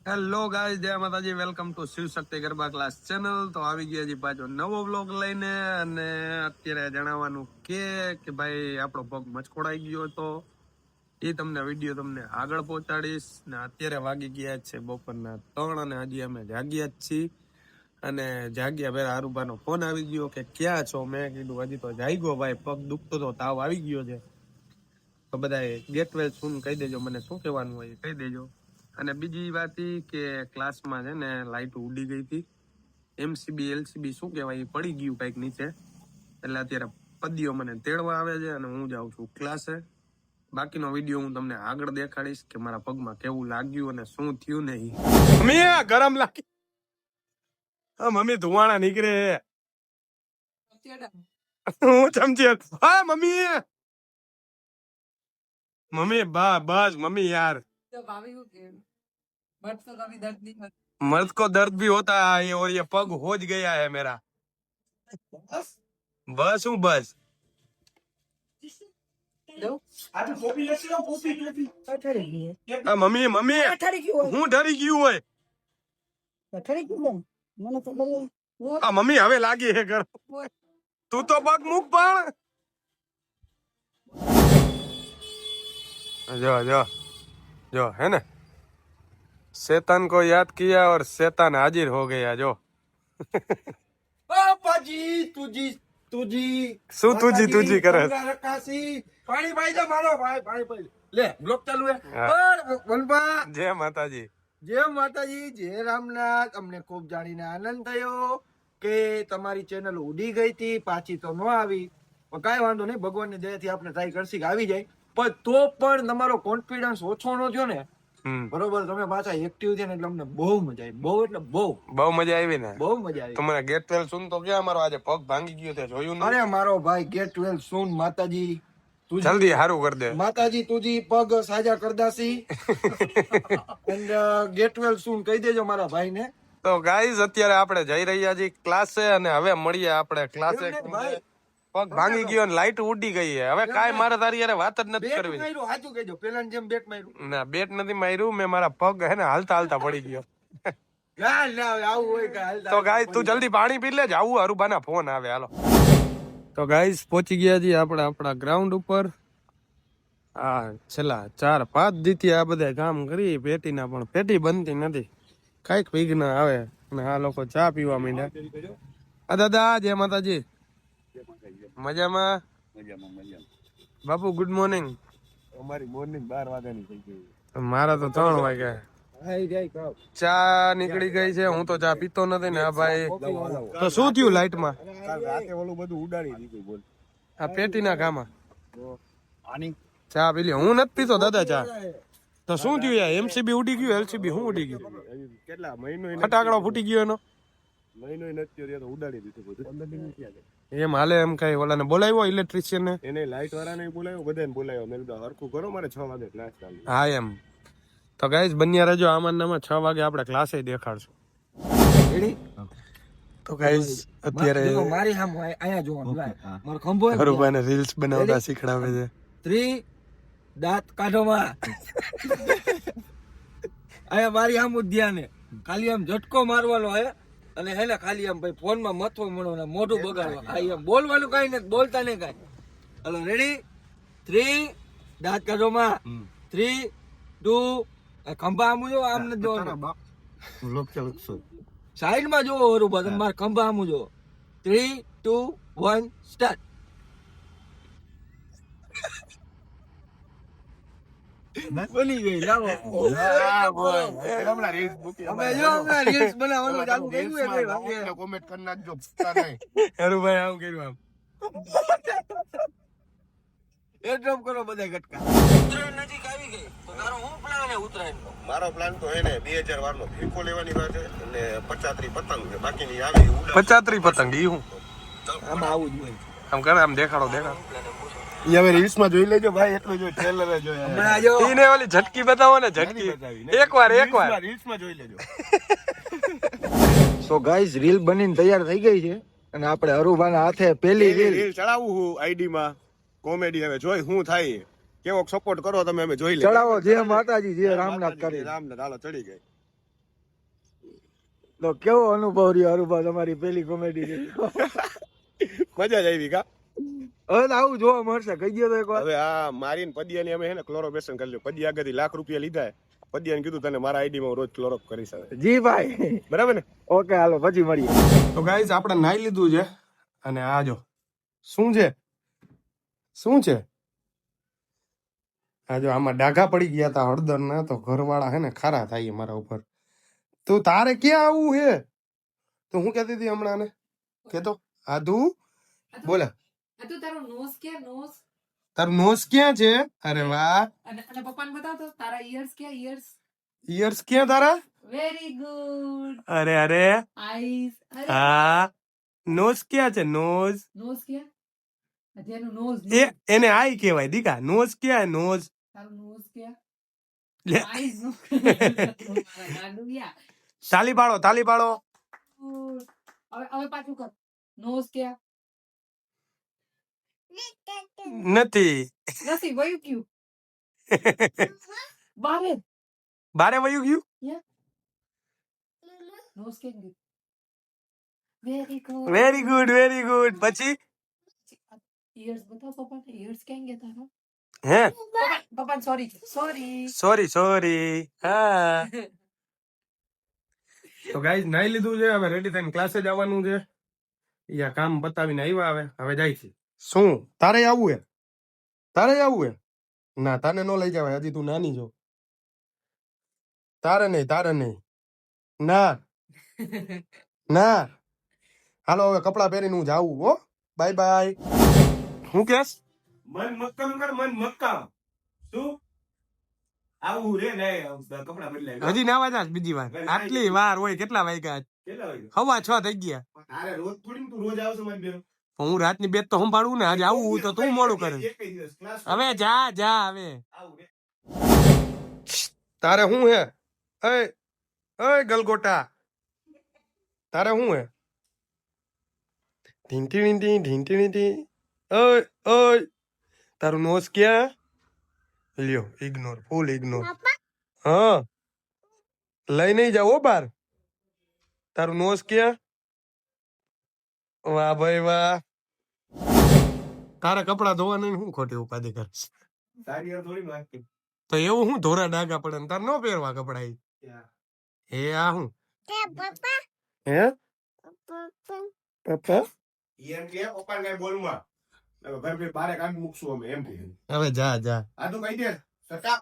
Hello guys, જય Mataji. Welcome to Shiv Shakti garba class channel. તો આવી ગયા જી પાછો નવો વ્લોગ લઈને, અને અત્યારે જણાવવાનું કે ભાઈ આપણો પગ મચકોડાઈ ગયો હતો. એ તમને વિડીયો તમને આગળ પહોંચાડીશ. ને અત્યારે વાગી ગયા છે બપોરના 3 અને હજી અમે જાગ્યા જ છીએ. અને જાગ્યા પહેલા આરુબાનો ફોન આવી ગયો કે ક્યાં છો. મેં કીધું હજી તો જાગ્યો ભાઈ, પગ દુખતો તો તાવ આવી ગયો છે. તો બધાએ ગેટ વેલ સૂન કહી દેજો, મને શું કહેવાનું હોય એ કહી દેજો. અને બીજી વાત એ કે ક્લાસમાં છે ને લાઇટ ઉડી ગઈ હતી. એમસીબી એલસીબી શું કહેવાય એ પડી ગયું કંઈક નીચે, એટલે અત્યારે પદીઓ મને તેડવા આવે છે અને હું જાઉં છું ક્લાસે. બાકીનો વિડીયો હું તમને આગળ દેખાડીશ કે મારા પગમાં કેવું લાગ્યું અને શું થયું નહીં. મમ્મી ગરમ લાગી, મમ્મી ધુવાણા નીકળે. હું ચમચી. હા મમ્મી, मम्मी बस मम्मी यार, मर्द को दर्द भी होता है और ये पग हो ज गया है मेरा. बस हूँ बस. मम्मी मम्मी હું ડરી ગયું હોય. મમ્મી હવે લાગી હે ઘર. તું તો પગ મૂક પણ. जो जो जो है ना, शैतान को याद किया और शैतान हाजिर हो गया. जो પાપાજી તુજી તુજી શું તુજી કરે? પાણી પાઈ દે મારો ભાઈ, પાણી પાઈ લે. બ્લોક ચાલુ હે. વનપા જય માતાજી. જય માતાજી, જય રામનાથ. અમને ખૂબ જાણીને આનંદ થયો કે તમારી ચેનલ ઉડી ગઈ હતી, પાછી તો ન આવી. પણ કાંઈ વાંધો નહીં, ભગવાનની દયાથી આપણે ટ્રાય કરશી કે આવી જાય. પણ તો પણ તમારો કોન્ફિડન્સ ઓછો ન થયો ને, બરોબર, તમે પાછા એક્ટિવ છે ને, એટલે અમને બહુ મજા આવી. બહુ એટલે બહુ મજા આવી ને, બહુ મજા આવી. તમારા ગેટ વેલ સુન તો ક્યાં મારો આજે પગ ભાંગી ગયો તે જોયું ને? અરે મારો ભાઈ ગેટ વેલ સૂન. માતાજી જલ્દી હારું કર દે. માતાજી તુજી પગ સાજા કરદાસી. એન્ડ ગેટ વેલ સૂન કહી દેજો મારા ભાઈને. તો ગાઈઝ અત્યારે આપણે જઈ રહ્યા છીએ ક્લાસે, અને હવે મળીએ આપણે ક્લાસે. પગ ભાંગી ગયો અને લાઈટ ઉડી ગઈ છે. હવે કાંઈ મારે તારી યાર વાત જ નથી કરવી. સાચું કહેજો, પેલાની જેમ બેટ માર્યું ના, બેટ નથી માર્યું મેં. મારા પગ હે ને હાલતા હાલતા પડી ગયો. આવું હોય કે તો ગાઈઝ તું જલ્દી પાણી પી લે, જાવું અરુબાના ફોન આવે. હાલો. તો ગાઈઝ પહોંચી ગયા છીએ આપણે આપણા ગ્રાઉન્ડ ઉપર. હા, છેલ્લા 4-5 દીથી આ બધા કામ કરી પેટીના, પણ પેટી બનતી નથી. કઈક વિઘ્ન આવે અને આ લોકો ચા પીવા માંડ્યા. આ દાદા જય માતાજી. મજામાં બાપુ? Good morning. અમારી મોર્નિંગ 12 વાગ્યાની થઈ ગઈ. મારા તો 3 વાગ્યા. ચા નીકળી ગઈ છે, હું તો ચા પીતો નથી ને. આ ભાઈ તો શું થયું લાઈટમાં? રાતે ઓલું બધું ઉડાડી દીધું. બોલ આ પેટીના કામમાં આની ચા પી લે. હું નથી પીતો દાદા ચા. તો શું થયું યાર? એમસીબી ઉડી ગયું, એલસીબી શું ઉડી ગયું? કેટલા મહિનો ફટાકડો ફૂટી ગયો એનો. મહિનો નથી તો ઉડાડી દીધું બધું. એમ હાલે એમ કઈ? ઓલાને બોલાવ્યો ઇલેક્ટ્રિશિયન ને? એને લાઈટ વાળાને બોલાવ્યો, બધાને બોલાવ્યો. મેં કીધું હરખું કરો, મારે 6 વાગે ક્લાસ ચાલુ. હા એમ. તો ગાઈસ બન્યા રહેજો. આમાં 6 વાગે આપણે ક્લાસે દેખાડશું. તો ગાઈસ અત્યારે મારી સામે અહીંયા જોવાનું. મારો ખંભો હરુભાઈને રીલ્સ બનાવતા શીખડાવે છે. 3 દાંત કાઢોમાં. અહીંયા મારી આમ ધ્યાન હે. ખાલી આમ ઝટકો મારવાનો હે, અને હે ને ખાલી આમ ભાઈ ફોનમાં મથવો મળવાનો, મોઢું બગાડવા. આ એમ બોલવાનું કઈ નથી, બોલતા નહીં કઈ. Hello ready? 3 દાંત કાઢોમાં. 3, 2 ખંભા આમ જો, આમ નથી જોવાનું. સાઈડ માં જોવો હરુભા, તમે મારા ખંભા આમ જો. 3, 2, 1 સ્ટાર્ટ. બની ગઈ. લાવો રીલ્સ બનાવવાનું ચાલુ કર્યું છે. કોમેન્ટ કરી નાખજો. હરુભાઈ આમ કર્યું આમ. એ ડ્રોપ કરો બધા ગટકા. ઉત્તરાયણ નજીક આવી ગઈ તો તારો શું પ્લાન છે ઉત્તરાયણનો? મારો પ્લાન તો હે ને 2000 વારનો ફીકો લેવાની વાત છે, અને 85 પતંગ છે. બાકીની આવી 85 પતંગ. ઈ હું આમાં આવું જ હોય. આમ કરે, આમ દેખાડો. ઈ હવે રીલ્સ માં જોઈ લેજો ભાઈ, એટલું જો ટ્રેલર જોયા. હમણાં જો ઈને ઓલી ઝટકી બતાવો ને, ઝટકી એકવાર રીલ્સ માં જોઈ લેજો. સો ગાઈઝ રીલ બનીને તૈયાર થઈ ગઈ છે, અને આપણે હરુભાના હાથે પહેલી રીલ ચડાવું હું આઈડી માં. કોમેડી હવે જોઈ શું થાય, કેવો સપોર્ટ કરો તમે, અમે જોઈ લે. ચડાવો. જય માતાજી, જય રામનાથ કરી. રામનાથ. હાલો ચડી ગઈ. તો કેવો અનુભવ રહ્યો હરુભા તમારી પેલી કોમેડી મજા જ આવી કા હવે તો આવું જોવા મળશે કહી ગયો તો એક વાર હવે આ મારીને પદિયાની અમે હે ને ક્લોરોપેશન કરી લ્યો પદિયા આગળથી ₹1,00,000 લીધા પદિયાને કીધું તને મારા આઈડીમાં રોજ ક્લોરોપ કરી શકે જી ભાઈ બરાબર ને ઓકે હાલો પછી મળીએ તો ગાઈઝ આપણે નાઈ લીધું છે અને આ જો શું છે આ જો આમાં ડાઘા પડી ગયા હતા હળદર ના તો ઘરવાળા હે ને ખારા થાય મારા ઉપર તો તારે ક્યાં આવવું હે તો હું કહેતી હતી હમણાં ને કેતો આદુ બોલે તો તારો નોઝ ક્યાં નોઝ તારું નોઝ ક્યાં છે અરે વાહ અને પપ્પાને બતાવ તો તારા ઇયર્સ ક્યાં ઇયર્સ ઈયર્સ ક્યાં તારા વેરી ગુડ અરે અરે આઈઝ હા નોઝ ક્યાં છે નોઝ નોઝ ક્યાં અત્યારનું નોઝ એને આઈ કહેવાય દીકા નોઝ ક્યાં નોઝ તારું નોઝ ક્યાં લે. આઈઝ નો ગાંડુ યા તાલી પાડો હવે પાછું કર નોઝ ક્યાં નથી નથી વયું ક્યું બારે બારે વયું ગયું નોઝ કેમ ગયું વેરી વેરી ગુડ પછી ઇયર્સ બતાવ પપ્પાને ઇયર્સ કેમ ગયા તારો હે પપ્પા સોરી સોરી હા તો ગાઈઝ નાઈ લીધું છે હવે રેડી થઈને ક્લાસે જવાનું છે યા કામ પતાવીને આવ્યા હવે જાય છે શું તારે આવવું હે ના તને નો લઈ જવાય હજી તું નાની છો તારે નહીં ના હાલો હવે કપડા પહેરીને હું જાઉં હો બાય બાય હું કેસ મન મક્કમ કર મન મક્કમ શું આવું રે ને કપડા બદલાય હજી નાવા જા બીજી વાર આટલી વાર હોય કેટલા વાગ્યા કેટલા વાગે 6:15 થઈ ગયા તારે રોજ થોડી તું રોજ આવશે મારી બેન હું રાતની બેટ તો સંભાળું ને આજે આવું તો તું મોડું કરે એક દિવસ ક્લાસ હવે જા હવે આવું રે તારે શું હે એ ગલગોટા તારે શું હે ઢીંટી ઓય તારું નોસ ક્યાં લ્યો ઇગ્નોર ફૂલ ઇગ્નોર હા લઈ નહીં જાવ બાર તારું નોસ ક્યાં વાહ ભાઈ વાહ તારા કપડા ધોવા નહીં શું ખોટી ઉપાધિ કર તારી યાર થોડી લાગતી તો એવું હું ધોરા ડાઘા પડે ને તાર નો પહેરવા કપડા ઈ? એ આ હું હે પપ્પા એમ કે પપ્પા કઈ બોલમાં હવે ઘર પે બારે કાઢી મૂકશું અમે એમ કે હવે જા આ તું કહી દે સટા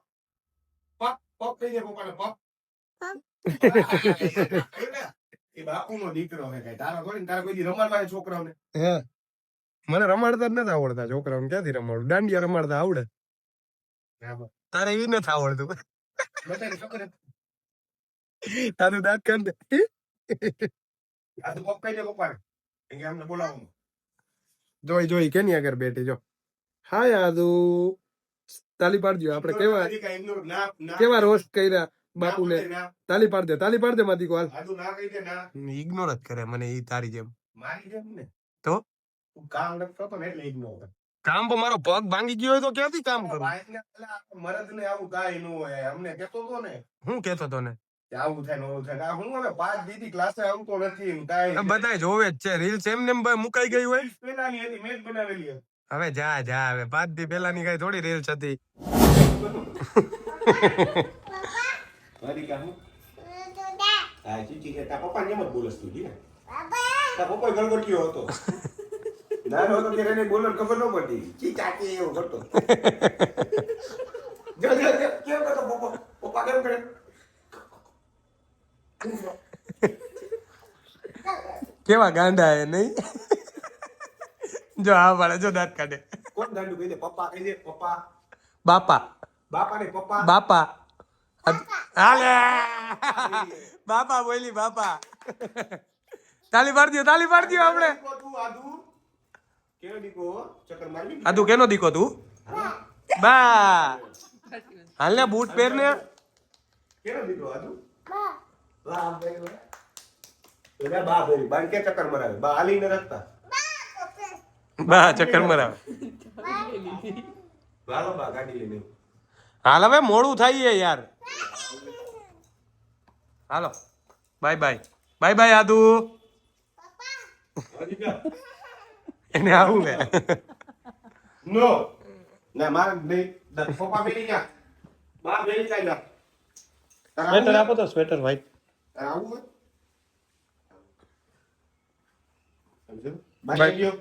પપ પપ કહી દે પપ્પાને પપ એ બાપુનો દીકરો હે કઈ તારા થોડી તારા કોઈ દી રમાડવા છોકરાઓને હે મને રમાડતા જ નથી આવડતા છોકરાઓને ક્યાંથી રમાડું દાંડિયા રમાડતા આવડે તારે એવી નથી આવડતું બતાવી છોકરે તારું દાંત કાઢ દે આ તું પપ કહી દે પપ્પાને એમ કે અમને બોલાવો જોઈ કેની આગળ બેઠી જો હા યાદુ તાલી પાડજો આપણે કેવા રોસ્ટ કર્યા બાપુને તાલી પાડ દે માથી કોલ ઇગ્નોર જ કરે મને ઈ તારી જેમ મારી જેમ ને તો તું કામ નથી કરતો ને એટલે ઇગ્નોર કર કામ પર મારો પગ ભાંગી ગયો હોય તો ક્યાંથી કામ કરું મરદ ને આવું કાંઈ ન હોય અમને કેતો તો ને હું કેતો તો ને કે આવું થાય ને ઓલું થાય હું હવે 5 દીદી ક્લાસે આવતો નથી કાંઈ બધાય જોવે જ છે રીલ્સ એમને એમ મુકાઈ ગઈ હોય પેલાની હતી મેં જ બનાવેલી હતી હવે જા હવે 5 દી પહેલાની કઈ થોડી રીલ્સ હતી મારી કામ આ ચીચી કે તા પપ્પા જેમ જ બોલસ તું જી ને તા પપ્પા ગલગોટિયો હતો નાનો હતો ત્યારે એને બોલન ખબર ન પડતી ચીચાકી એવો કરતો જો કેમ કરતો પપ્પા કેમ કરે કેવા ગાંડા હે નહીં જો આ વાળા જો દાંત કાઢે કોણ ગાંડું કહી દે પપ્પા કહી દે પપ્પા બાપા ને પપ્પા બાપા હાલે બાપા બોલી બાપા તાલી પાડ દો આપણે તું આદુ કેવો દીકો ચક્કર મારવી આદુ કેનો દીકો તું બા હાલ ને બૂટ પહેર ને કેવો દીકો આદુ બા ભાઈ એના બા ભરી બાન કે ચક્કર મરાવે બા હાલીને રખતા બા ચક્કર મરાવે હાલો બા ગાડી લઈને હાલ હવે મોડું થાય યાર હાલો બાય બાય બાય આદુ. એને આવું હે. નો ના મારે નહીં પપ્પા બેરી ગયા બા બેરી ગયા સ્વેટર આપો તો સ્વેટર વ્હાઈટ. આવું બાય ગયો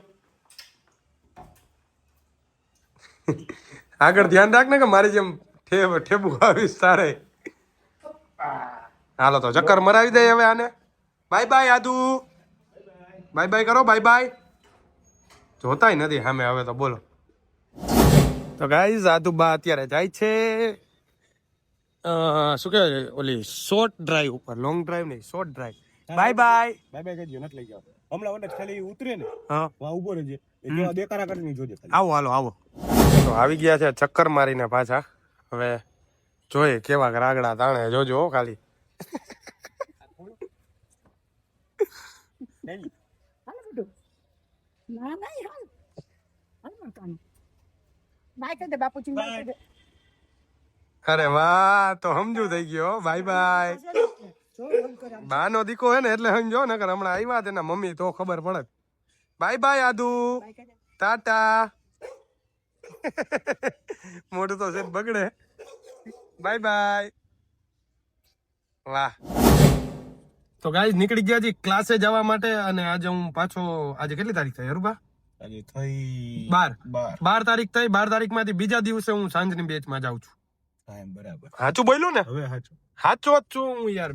આગળ ધ્યાન રાખ ને કે મારી જેમ ઠેબુ આવીશ તારે. હાલો તો ચક્કર મરાવી દે હવે આને. બાય બાય આદુ. બાય બાય કરો બાય બાય. જોતાય નથી સામે હવે તો બોલો. તો ગાઈઝ આદુ બા અત્યારે જાય છે શું કહેવાય ઓલી શોર્ટ ડ્રાઈવ ઉપર. લોંગ ડ્રાઈવ નહીં, short drive. Bye bye. Bye bye કહેજો નથી લઈ જાવ હમણાં વડે ખાલી ઉતરે ને હા વા ઉભો રહેજે એટલે દેકારા કરીને જોજે ખાલી. આવો હાલો આવો. તો આવી ગયા છે ચક્કર મારીને પાછા. હવે જોઈએ કેવા રાગડા તાણે જોજો હો ખાલી. ના ના હાલ હાલ મરતાનું બાય કહી દે બાપુજી બાય કહી દે. અરે વાહ તો સમજુ થઈ ગયો. Bye bye. બાનો દીકો હે ને એટલે સમજો ને હમણાં આવ્યા તેના મમ્મી તો ખબર પડે. બાય બાય આદુ. ટાટા. મોઢું તો સેજ બગડે. Bye bye. વાહ. તો ગાઈઝ નીકળી ગયા છી ક્લાસે જવા માટે. અને આજે હું પાછો આજે કેટલી તારીખ થઈ હરુબા? આજે થઈ 12 તારીખ થઈ. 12 તારીખ માંથી બીજા દિવસે હું સાંજની બેચમાં જાઉં છું. હા એમ બરાબર સાચું બોલ્યું ને? હવે સાચું સાચો જ છું હું યાર.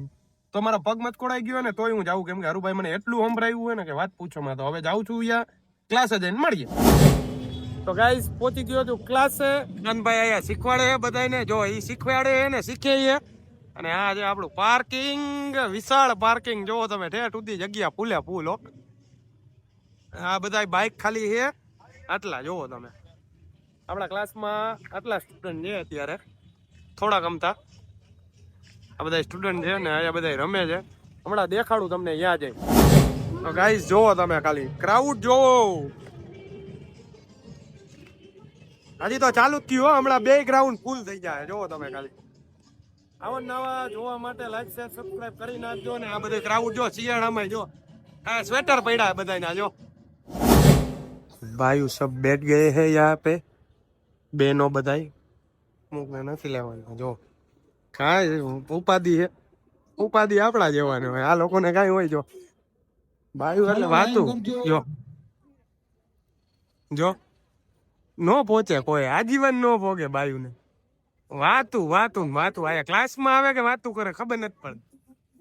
તો મારા પગ મચકોડાઈ ગયો ને તોય હું જાઉં કેમ કે હરુભાઈ મને એટલું સંભળાયું હોય ને કે વાત પૂછો માં. તો હવે જાઉં છું યાર ક્લાસે જઈને મળીએ. તો ગાઈઝ પહોંચી ગયો છું ક્લાસે. અનભાઈ અહીંયા શીખવાડે છે બધાને. જો એ શીખવાડે છે ને શીખે છે. અને આ જે આપણું પાર્કિંગ, વિશાળ પાર્કિંગ જોવો તમે. ઠેઠ સુધી જગ્યા ફૂલે ફૂલ હો. આ બધા બાઇક ખાલી છે આટલા જોવો તમે. આપણા ક્લાસમાં આટલા સ્ટુડન્ટ છે અત્યારે, થોડાક અમતા. આ બધા સ્ટુડન્ટ છે ને અહીંયા બધા રમે છે. હમણાં દેખાડું તમને યાદ છે. તો ગાઈઝ જોવો તમે ખાલી ક્રાઉડ જોવો. હજી તો ચાલુ જ થયું હો. હમણાં 2 ગ્રાઉન્ડ ફૂલ થઈ જાય. જોવો તમે ખાલી. આવા નવા જોવા માટે લાઈક શેર સબસ્ક્રાઇબ કરી નાખજો. ને આ બધે ક્રાઉડ જો શિયાળામાં જો આ સ્વેટર પડ્યા બધાના જો. ભાઈ સબ બેઠ ગए हैं यहाँ पे. બેનો બધાય મુકને નથી લેવાનું. જો કાંઈ ઉપાધિ છે. ઉપાધિ આપણા જેવાની હોય. આ લોકોને કાંઈ હોય જો. બાયું એટલે વાતું જો જો નો પહોંચે કોઈ. આજીવન નો પોગે બાયુને. વાતું વાતું વાતું. આયા ક્લાસમાં આવે કે વાતું કરે ખબર નથી પડતી.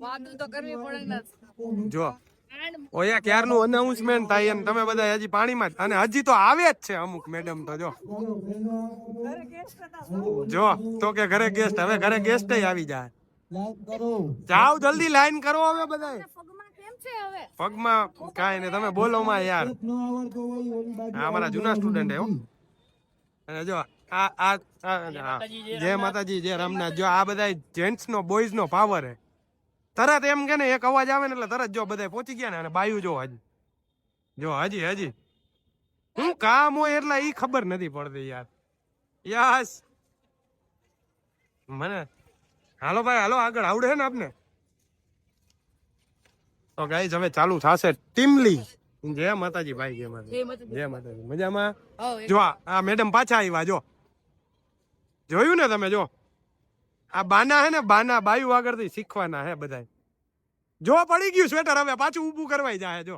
વાતું તો કરવી પડે ને. જો ઓયા ક્યારનું અનાઉન્સમેન્ટ થાય એમ તમે બધા હજી પાણીમાં જ. અને હજી તો આવે જ છે અમુક મેડમ તો જો તો કે ઘરે ગેસ્ટ. હવે ઘરે ગેસ્ટ આવી જાય. જાઓ જલ્દી લાઈન કરો હવે બધા. પગમાં કાંઈ નહીં તમે બોલો માં યાર. આ અમારા જૂના સ્ટુડન્ટ હે હો. અને જો આ જય માતાજી જય રામનાથ. જો આ બધા જેન્ટ્સ નો બોયઝ નો પાવર હે. તરત એમ કે ને એક અવાજ આવે ને એટલે તરત જો બધા પહોંચી ગયા ને. અને બાયુ જો હજી જો હજી શું કામ હોય એટલે ઈ ખબર નથી પડતી યાર. યસ મને હાલો ભાઈ હાલો આગળ આવડે ને આપને. તો ગાઈઝ હવે ચાલુ થશે ટીમલી. જય માતાજી ભાઈ જય માતાજી જય માતાજી. મજામાં? જો આ મેડમ પાછા આવ્યા જો. જોયું ને તમે જો. આ બાના હે ને બાના બાયુ આગળથી શીખવાના હે બધા. જો પડી ગયું સ્વેટર હવે પાછું ઊભું કરવાઈ જાય જો.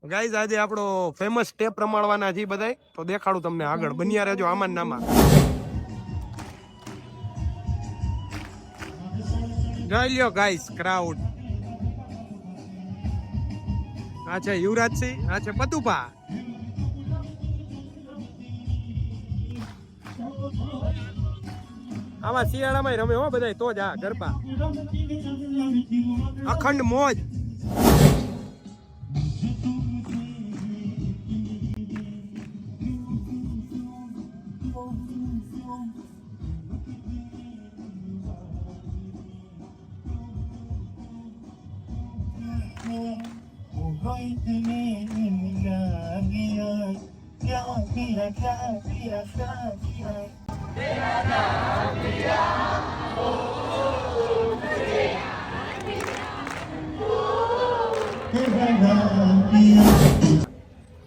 ગાઈઝ આજે આપણો ફેમસ સ્ટેપ રમાડવાના છે બધાય. તો દેખાડું તમને આગળ. બન્યા રહેજો આમાં નામાં. જોઈ લ્યો ગાઈઝ ક્રાઉડ. આ છે યુવરાજસિંહ, આ છે પતુભા. આમાં શિયાળામાં રમે હો બધા. તો જ આ ગરબા અખંડ મોજ.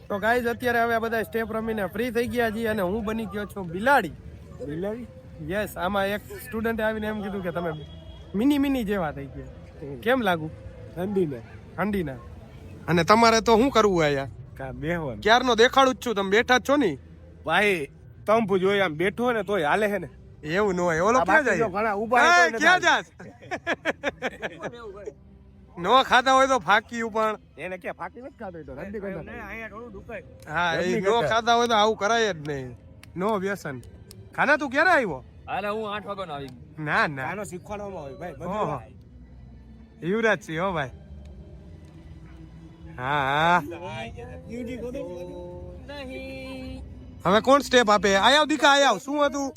તો ગાઈઝ અત્યારે હવે બધા સ્ટેપ રમીને ફ્રી થઈ ગયા છીએ અને હું બની ગયો છું બિલાડી. યસ, આમાં એક સ્ટુડન્ટ આવીને એમ કીધું કે તમે મિની જેવા થઈ ગયા. કેમ લાગુ? ઠંડીના. અને તમારે તો શું કરવું આયા? ક્યારનો દેખાડું જ છું, તમે બેઠા જ છો ને ભાઈ તંબુ જોઈ આમ બેઠો ને તોય હાલે છે ને. એવું ન હોય. ઓલો ક્યાં જાય? ઘણા ઊભા ક્યાં જાસ? નો ખાતા હોય તો ફાક્યું પણ એને કે ફાકી નથી ખાતો તો રદ્દી કરતા અહીંયા થોડું દુખાય. હા, એ નો ખાતા હોય તો આવું કરાય જ નહીં. નો વ્યસન. ખાના તું ક્યારે આવ્યો? અરે હું 8 વાગ્યાનો આવી ગયો. ના ના, આનો શીખવાડવામાં હોય ભાઈ ઓહો. બધું. યુવરાજ સિંહ હો ભાઈ. હા હા, હવે કોણ સ્ટેપ આપે? આયાવ દીકા આયાવ. શું હતું?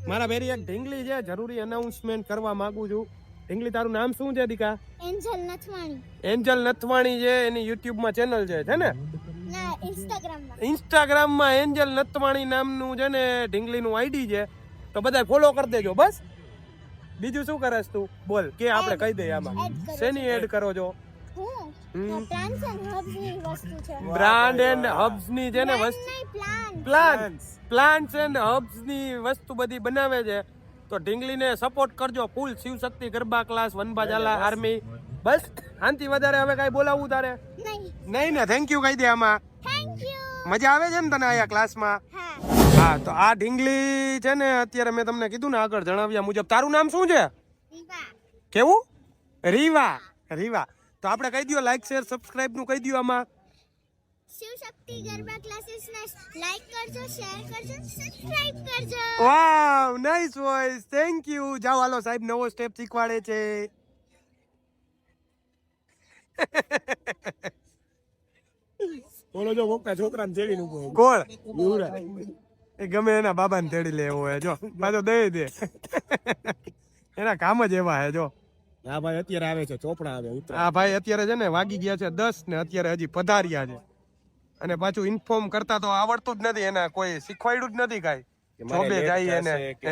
મારા બેરી એક ઢીંગલી છે, જરૂરી અનાઉન્સમેન્ટ કરવા માંગુ છું. ઢીંગલી, તારું નામ શું છે દીકા? એન્જલ નથવાણી. એન્જલ નથવાણી છે, એની યુટ્યુબ માં ચેનલ છે ને? ના, ઇન્સ્ટાગ્રામમાં. ઇન્સ્ટાગ્રામમાં એન્જલ નથવાણી નામનું છે ને ઢીંગલીનું આઈડી છે, તો બધા ફોલો કરી દેજો બસ. બીજું શું કરસ તું? બોલ કે આપણે કહી દઈએ આમાં. એડ કરો શેની એડ કરો છો? હું પ્લાન્સ એન્ડ હર્બ્સ ની વસ્તુ છે. બ્રાન્ડ એન્ડ હબ્સ ની છે ને વસ્તુ. પ્લાન્ટ્સ એન્ડ હબ્સ ની વસ્તુ બધી બનાવે છે, તો ઢીંગલીને સપોર્ટ કરજો full. Shivshakti Garba class, Vanba Jhala army. બસ આનથી વધારે હવે કઈ બોલાવવું તારે? નહીં ને? થેન્ક યુ કહી દે આમાં. Thank you. મજા આવે છે ને તને આયા ક્લાસમાં? હા. હા, તો આ ઢીંગલી છે ને, અત્યારે મેં તમને કીધું ને આગળ જણાવ્યા મુજબ. તારું નામ શું છે? રીવા. કેવું? રીવા. રીવા. તો આપણે કહી દો લાઈક શેર સબસ્ક્રાઇબ નું કહી દો આમાં. શિવશક્તિ ગરબા ક્લાસીસ ને લાઈક કરજો, શેર કરજો, સબસ્ક્રાઇબ કરજો. વાવ, નાઈસ વોઇસ. Thank you. જાઓ હાલો, સાહેબ નવો સ્ટેપ શીખવાડે છે. બોલો જો કોકના છોકરાને તેડીને ઉભો કોણ? યુવરાજ. એ ગમે એના બાબાને તેડી લે એવો હે. જો પાછો દઈ દે. એના કામ જ એવા હે. જો હા ભાઈ અત્યારે આવે છે ચોપડા આવે ઉતરા. આ ભાઈ અત્યારે છે ને વાગી ગયા છે 10 ને અત્યારે હજી પધાર્યા છે, અને પાછું ઇન્ફોર્મ કરતા તો આવડતું જ નથી. એને કોઈ શીખવાડ્યું જ નથી કાંઈ. જોબે જાય એને કે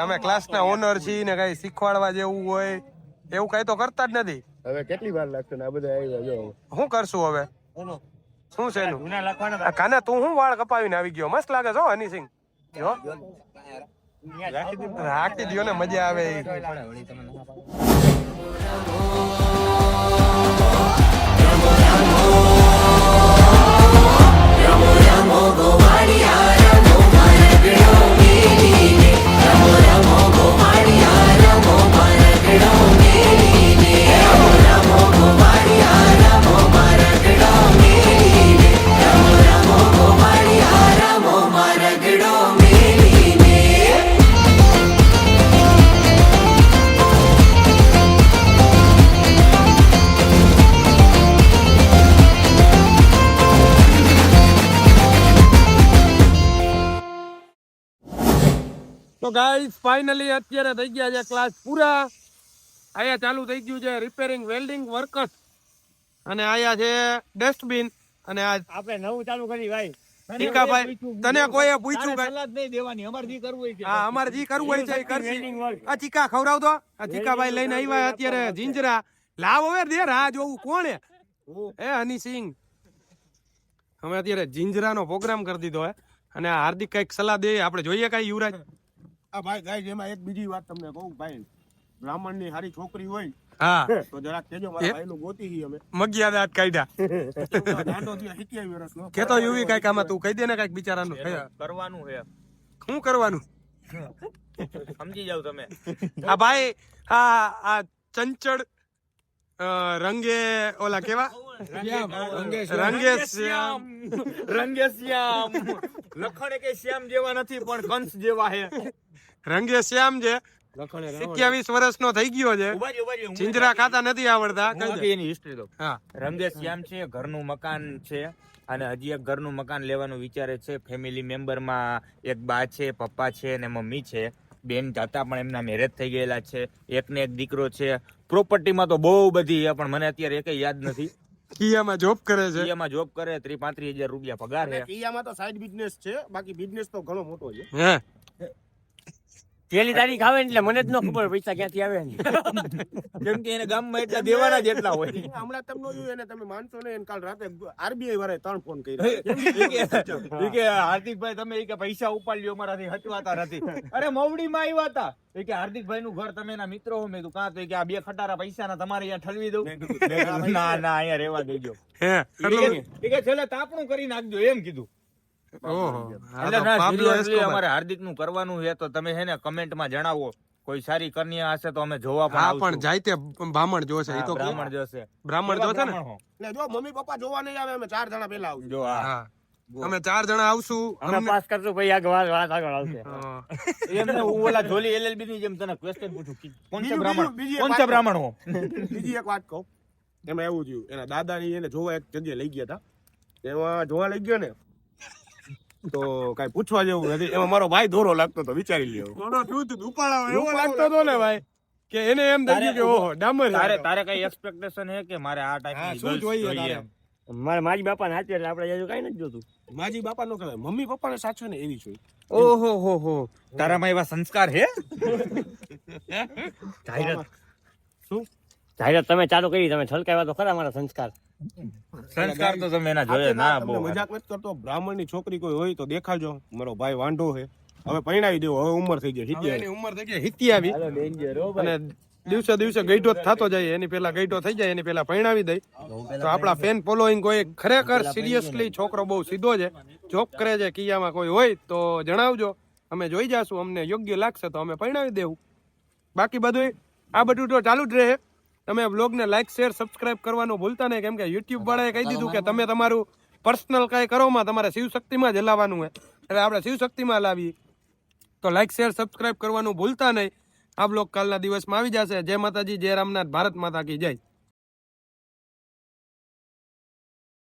અમે ક્લાસના ઓનર છીએ ને કાંઈ શીખવાડવા જેવું હોય એવું કાંઈ તો કરતા જ નથી. હવે કેટલી વાર લાગશે ને આ બધા આવ્યા જો શું કરશું હવે? શું છે એનું? આ કાના તું શું વાળ કપાવીને આવી ગયો? મસ્ત લાગે છો હની સિંહ. જો રાખી દો ને, મજા આવે. તો ગાઈસ ફાઇનલી અત્યારે થઈ ગયા છે ક્લાસ પૂરા. આયા ચાલુ થઈ ગયું છે રિપેરિંગ વેલ્ડિંગ વર્કર્સ, અને આયા છે ડસ્ટબિન. અને આ આપણે નવું ચાલુ કરી ભાઈ. ટીકાભાઈ, તને કોઈએ પૂછ્યું કઈ? સલાહ નહીં દેવાની, અમાર જે કરવું હોય છે. હા, અમારે જે કરવું હોય છે એ કરશે. આ ચીકા ખવડાવ દો. આ ચીકાભાઈ લઈને આવ્યા અત્યારે જીંજરા. લાવ હવે દે, રાહ જોવું કોણ હે? એ હની સિંહ. અમે અત્યારે જીંજરાનો પ્રોગ્રામ કરી દીધો હે, અને આ હાર્દિક કઈક સલાહ દે. આપણે જોઈએ કઈ યુવરાજ? આ ભાઈ ગાઈસ એમાં એક બીજી વાત તમને કહું ભાઈ, બ્રાહ્મણ ની સારી છોકરી હોય હા તો જરાક કેજો, મારા ભાઈ નું ગોતી હી અમે. મગિયા દાંત કાઢ્યા. દાંડો થયા 27 વર્ષનો. કેતો યુવી કઈક આમાં તું કહી દે ને કઈક બિચારાનું. કરવાનું છે, શું કરવાનું? સમજી જાવ તમે. આ ભાઈ આ ચંચળ રંગે ઓલા કેવા રંગે શ્યામ રંગે શ્યામ લખણે કે શ્યામ જેવા નથી પણ કંસ જેવા છે. રંગે શ્યામ છે, 27 વર્ષનો થઈ ગયો છે, ચિંજરા ખાતા નથી આવડતા. એની હિસ્ટ્રી તો હા, રંગે શ્યામ છે, ઘરનું મકાન છે, અને હજી એક ઘરનું મકાન લેવાનું વિચારે છે. ફેમિલી મેમ્બર માં એક બા છે, પપ્પા છે અને મમ્મી છે. બેન જાતા પણ એમના મેરેજ થઈ ગયેલા છે. એક ને એક દીકરો છે. પ્રોપર્ટીમાં તો બહુ બધી છે, પણ મને અત્યારે એકય યાદ નથી. કિયામાં જોબ કરે છે. કિયામાં જોબ કરે, 30-35 હજાર રૂપિયા પગાર છે. કિયામાં તો સાઈડ બિઝનેસ છે, બાકી બિઝનેસ તો ઘણો મોટો છે. હે પહેલી તારીખ આવે ને એટલે મને જ ન ખબર પૈસા ક્યાંથી આવે ને. કેમ કે એને ગામમાં એટલા દેવાના જ એટલા હોય. હમણાં તમને જોયું એને તમે માનશો ને કાલ રાતે આરબીઆઈ વાળાએ 3 ફોન કર્યા. ઈ કે હાર્દિકભાઈ તમે ઈ કે પૈસા ઉપાડ લ્યો મારાથી હચવાતા નથી. અરે મવડીમાં આવ્યા હતા. ઈ કે હાર્દિકભાઈ નું ઘર તમે એના મિત્રો હો. મેં કીધું કાં તો ઈ કે આ 2 ખટારા પૈસાના તમારે અહીંયા ઠલવી દઉં. ના ના અહીંયા રહેવા દેજો. ઈ કે છેલ્લે તાપણું કરી નાખજો એમ કીધું. એટલે ના seriously અમારે હાર્દિક નું કરવાનું છે તો તમે છે ને કમેન્ટમાં જણાવો. કોઈ સારી કન્યા હશે તો અમે જોવા પણ હા આવશું. પણ જાય તે બ્રાહ્મણ જોશે એ તો બ્રાહ્મણ જશે. બ્રાહ્મણ જોશે ને એટલે જો મમ્મી પપ્પા જોવા નહીં આવે અમે 4 જણા પેલા આવશું. જો આ હા અમે 4 જણા આવશું અમે પાસ કરશું પછી આગળ વાત આગળ આવશે. એમને હું ઓલા જોલી LLB ની જેમ તને ક્વેશ્ચન પૂછું કે કોણ છે બ્રાહ્મણ? બીજી એક કોણ વાત છે બ્રાહ્મણ હો? બીજી એક વાત કહું. એમાં એવું થયું એના દાદાની એને જોવા એક જગ્યાએ લઈ ગયા હતા. એમાં જોવા લઈ ગયો ને તો કઈ પૂછવા જેવું નથી. એમાં મારો ભાઈ દોરો લાગતો તો વિચારી લ્યો. એવો લાગતો હતો ને ભાઈ કે એને એમ થઈ ગયું કે ઓહો ડામર તારે કઈ એક્સપેક્ટેશન છે કે મારે આ ટાઈપની શું girls જોઈએ જોઈએ તારે? એમ? મારી બાપા ને હાચવે એટલે આપણે હજુ કઈ નથી જોતું. માજી બાપા નો કહેવાય મમ્મી પપ્પા ને સાચવે ને એવી જોઈએ. ઓહો હો હો તારામાં એવા સંસ્કાર હે? જાહેરાત તમે ચાલુ કરી, તમે છલકાવ્યા તો ખરા મારા સંસ્કાર. સંસ્કાર તો તમે એના જોઈએ ના તમને બહુ. મજાક નથી કરતો. બ્રાહ્મણ ની છોકરી કોઈ હોય તો દેખાજો. મારો ભાઈ વાંઢો છે હવે પરણાવી દેવો. હવે ઉંમર થઈ ગઈ હવે એની ઉંમર થઈ ગઈ હિતી આવી અને દિવસે દિવસે ગઈઢો થતો જાય. એની પેલા ગઈઢો થઈ જાય એની પેલા પરણાવી દઈ તો આપણા ફેન ફોલોઈંગ કોઈ ખરેખર સિરિયસલી છોકરો બહુ સીધો છે, જોબ કરે છે, કિયામાં કોઈ હોય તો જણાવજો. અમે જોઈ જાશું, અમને યોગ્ય લાગશે તો અમે પરણાવી દેવું. બાકી બધું આ બધું તો ચાલુ જ રહે. તમે બ્લોગને લાઈક શેર સબસ્ક્રાઇબ કરવાનું ભૂલતા નહીં, કેમ કે યુટ્યુબ વાળાએ કહી દીધું કે તમે તમારું પર્સનલ કાંઈ કરોમાં તમારે શિવશક્તિમાં જ હલાવવાનું હોય. એટલે આપણે શિવશક્તિમાં હલાવીએ તો લાઈક શેર સબસ્ક્રાઇબ કરવાનું ભૂલતા નહીં. આ બ્લોગ કાલના દિવસમાં આવી જશે. જય માતાજી, જય રામનાથ, ભારત માતા કી જય.